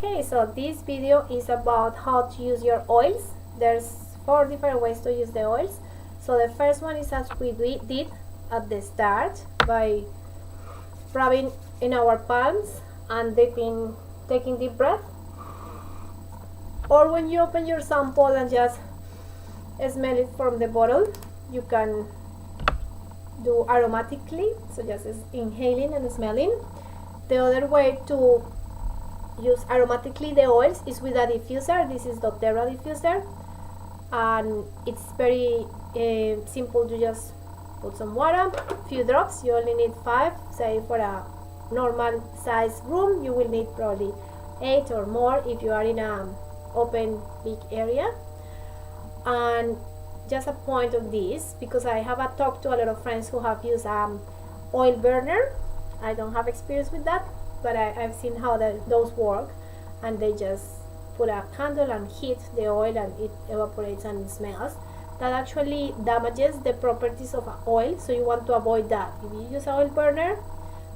Okay, so this video is about how to use your oils. There's 4 different ways to use the oils. So the first one is as we did at the start, by rubbing in our palms and taking deep breath. Or when you open your sample and just smell it from the bottle, you can do aromatically, so just inhaling and smelling. The other way to use aromatically the oils is with a diffuser. This is the doTERRA diffuser, and it's very simple. You just put some water, few drops. You only need 5. Say for a normal size room, you will need probably 8 or more if you are in a open big area. And just a point on this, because I have talked to a lot of friends who have used oil burner. I don't have experience with that, but I've seen how those work, and they just put a candle and heat the oil and it evaporates and smells. That actually damages the properties of oil, so you want to avoid that. If you use an oil burner,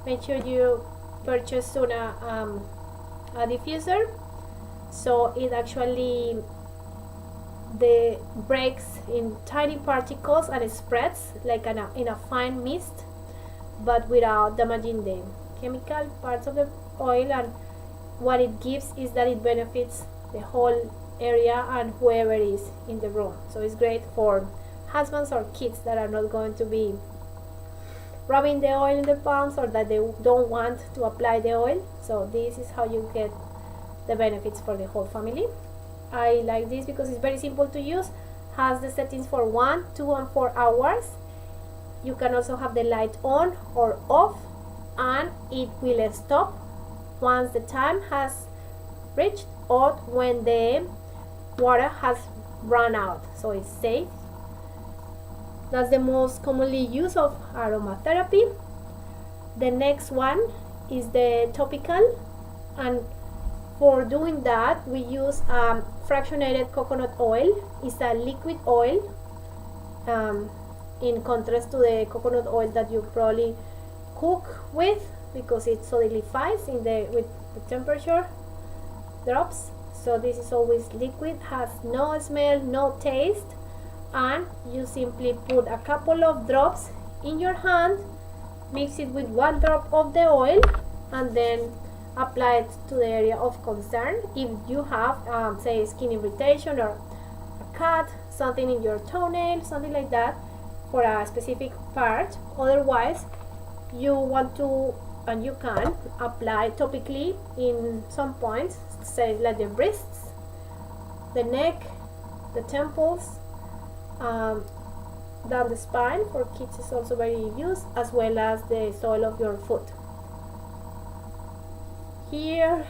make sure you purchase soon a diffuser, so it actually breaks in tiny particles and it spreads like in a fine mist, but without damaging the chemical parts of the oil. And what it gives is that it benefits the whole area and whoever is in the room. So it's great for husbands or kids that are not going to be rubbing the oil in the palms, or that they don't want to apply the oil. So this is how you get the benefits for the whole family. I like this because it's very simple to use, has the settings for 1, 2 and 4 hours. You can also have the light on or off, and it will stop once the time has reached or when the water has run out, so it's safe. That's the most commonly used of aromatherapy. The next one is the topical, and for doing that we use fractionated coconut oil. It's a liquid oil, in contrast to the coconut oil that you probably cook with, because it solidifies with the temperature drops. So this is always liquid, has no smell, no taste, and you simply put a couple of drops in your hand, mix it with 1 drop of the oil, and then apply it to the area of concern. If you have say skin irritation or a cut, something in your toenail, something like that, for a specific part. Otherwise, you want to, and you can apply topically in some points, say like the wrists, the neck, the temples, down the spine. For kids is also very used, as well as the sole of your foot. Here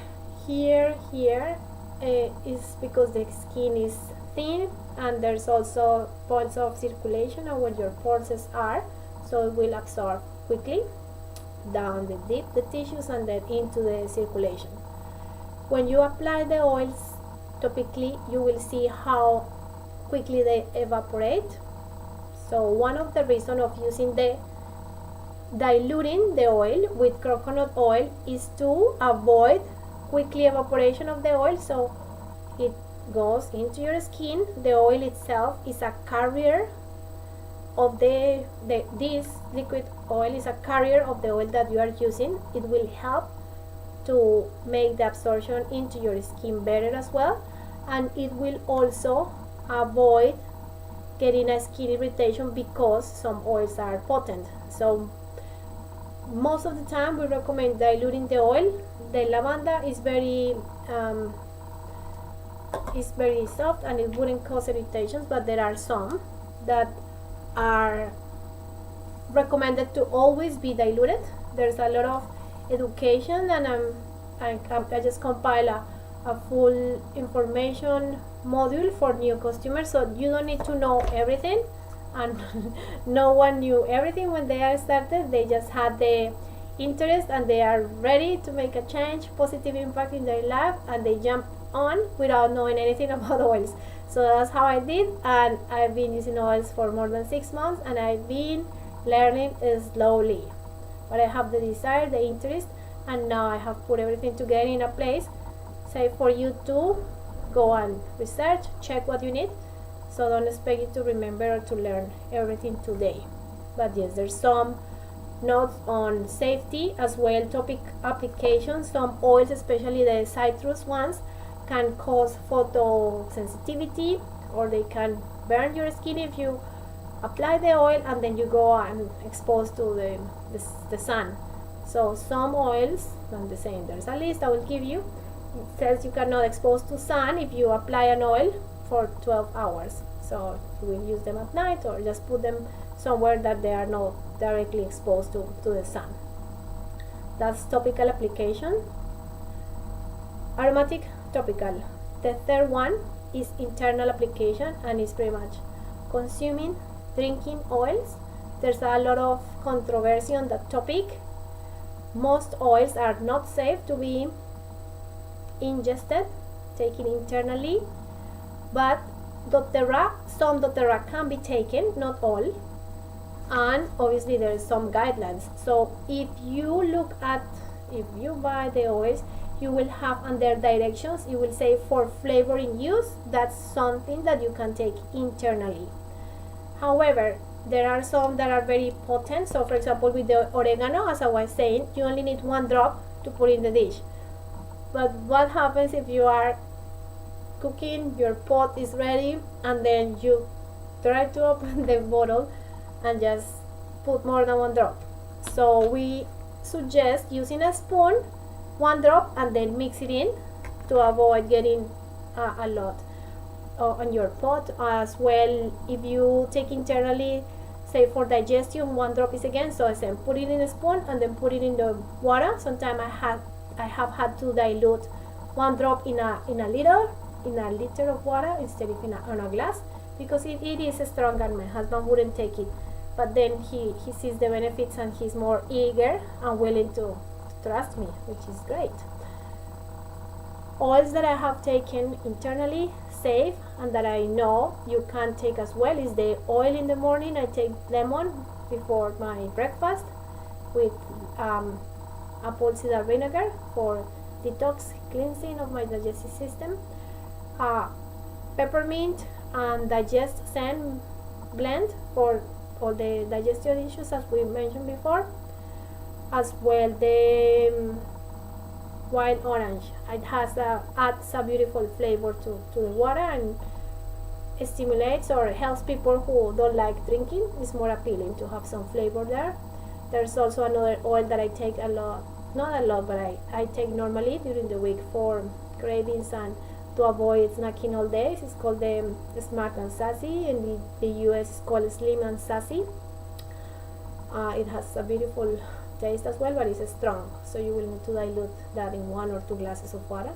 is because the skin is thin, and there's also points of circulation and where your pores are, so it will absorb quickly down the tissues and then into the circulation. When you apply the oils topically, you will see how quickly they evaporate. So one of the reasons of using diluting the oil with coconut oil is to avoid quickly evaporation of the oil, so it goes into your skin. The oil itself is a carrier of this liquid oil is a carrier of the oil that you are using. It will help to make the absorption into your skin better as well, and it will also avoid getting a skin irritation, because some oils are potent. So most of the time we recommend diluting the oil. The lavender is very soft and it wouldn't cause irritations, but there are some that are recommended to always be diluted. There's a lot of education, and I just compile a full information module for new customers, so you don't need to know everything, and no one knew everything when they are started. They just had the interest and they are ready to make a change, positive impact in their life, and they jump on without knowing anything about oils. So that's how I did, and I've been using oils for more than 6 months, and I've been learning slowly, but I have the desire, the interest, and now I have put everything together in a place safe for you to go and research, check what you need. So don't expect you to remember or to learn everything today. But yes, there's some notes on safety as well, topic applications. Some oils, especially the citrus ones, can cause photosensitivity, or they can burn your skin if you apply the oil and then you go and expose to the sun. So some oils, not the same, there's a list I will give you. It says you cannot expose to sun if you apply an oil for 12 hours. So you will use them at night, or just put them somewhere that they are not directly exposed to the sun. That's topical application. Aromatic, topical. The third one is internal application, and it's pretty much consuming, drinking oils. There's a lot of controversy on that topic. Most oils are not safe to be ingested, taken internally, but some doTERRA can be taken, not all, and obviously there is some guidelines. So if you buy the oils, you will have under directions, you will say for flavoring use. That's something that you can take internally. However, there are some that are very potent. So for example, with the oregano, as I was saying, you only need 1 drop to put in the dish. But what happens if you are cooking, your pot is ready, and then you try to open the bottle and just put more than 1 drop? So we suggest using a spoon, 1 drop, and then mix it in to avoid getting a lot on your pot. As well, if you take internally, say for digestion, 1 drop is again. So I said put it in a spoon and then put it in the water. Sometimes I have had to dilute 1 drop in a liter of water instead of on a glass, because it is strong and my husband wouldn't take it. But then he sees the benefits and he's more eager and willing to trust me, which is great. Oils that I have taken internally, safe, and that I know you can take as well, is the oil in the morning. I take lemon before my breakfast with apple cider vinegar for detox cleansing of my digestive system. Peppermint and digest zen blend for all the digestion issues, as we mentioned before. As well, the wild orange, it adds a beautiful flavor to the water, and stimulates or helps people who don't like drinking. It's more appealing to have some flavor there. There's also another oil that I take a lot, not a lot, but I take normally during the week for cravings and to avoid snacking all day. It's called the Smart and Sassy. In the US it's called Slim and Sassy. It has a beautiful taste as well, but it's strong, so you will need to dilute that in 1 or 2 glasses of water.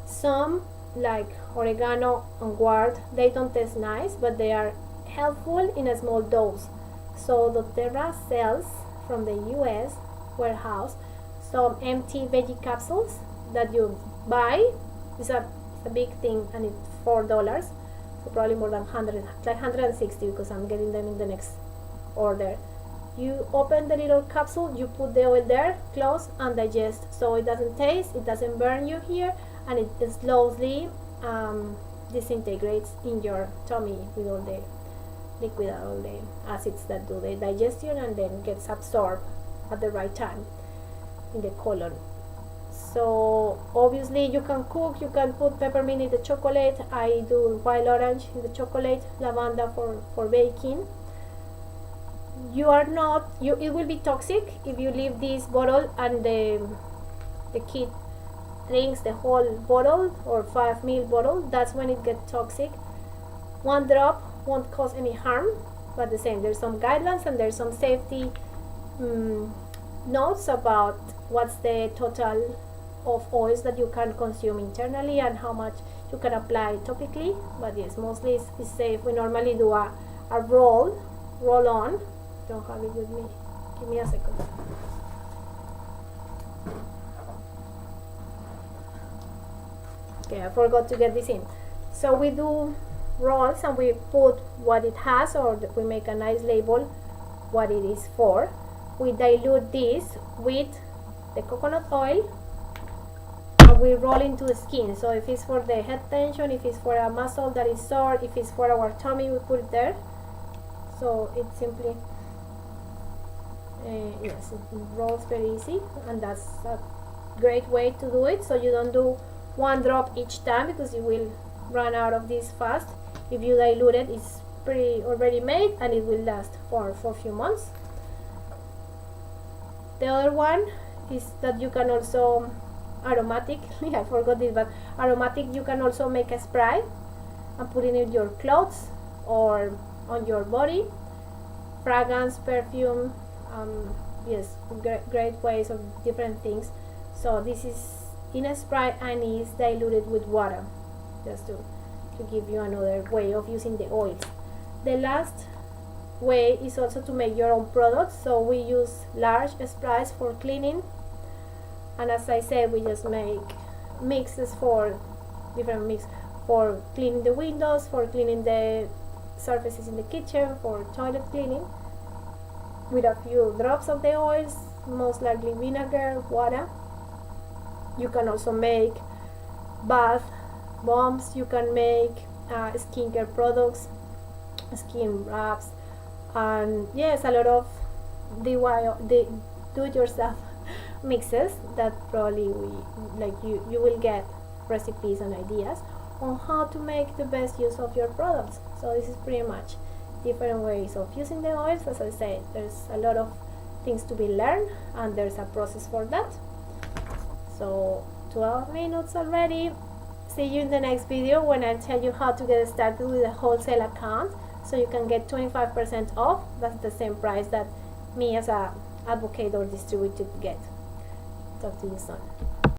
Some, like oregano and gourd, they don't taste nice, but they are helpful in a small dose. So doTERRA sells from the US warehouse some empty veggie capsules that you buy. It's a big thing, and it's $4, so probably more than 100, like 160, because I'm getting them in the next order. You open the little capsule, you put the oil there, close, and digest. So it doesn't taste, it doesn't burn you here, and it slowly disintegrates in your tummy with all the liquid, all the acids that do the digestion, and then gets absorbed at the right time in the colon. So obviously you can cook, you can put peppermint in the chocolate. I do wild orange in the chocolate, lavender for baking. It will be toxic if you leave this bottle and the kid drinks the whole bottle, or 5 ml bottle. That's when it gets toxic. 1 drop won't cause any harm, but the same, there's some guidelines and there's some safety notes about what's the total of oils that you can consume internally and how much you can apply topically. But yes, mostly it's safe. We normally do a roll on. Don't have it with me, give me a second. Okay, I forgot to get this in. So we do rolls and we put what it has, or we make a nice label what it is for. We dilute this with the coconut oil, and what we roll into the skin. So if it's for the head tension, if it's for a muscle that is sore, if it's for our tummy, we put it there. So it simply yes, it rolls very easy, and that's a great way to do it. So you don't do one drop each time, because you will run out of this fast. If you dilute it, it's pretty already made, and it will last for a few months. The other one is that you can also aromatic I forgot this, but aromatic, you can also make a spray and put it in your clothes or on your body. Fragrance, perfume, yes, great ways of different things. So this is in a spray and is diluted with water, just to give you another way of using the oils. The last way is also to make your own products. So we use large sprays for cleaning, and as I said, we just make mixes for different mix for cleaning the windows, for cleaning the surfaces in the kitchen, for toilet cleaning, with a few drops of the oils, most likely vinegar, water. You can also make bath bombs, you can make skincare products, skin wraps, and yes, a lot of the do-it-yourself mixes that probably you will get recipes and ideas on how to make the best use of your products. So this is pretty much different ways of using the oils. As I said, there's a lot of things to be learned, and there's a process for that. So 12 minutes already. See you in the next video, when I tell you how to get started with a wholesale account, so you can get 25% off. That's the same price that me as a advocate or distributor get. Talk to you soon.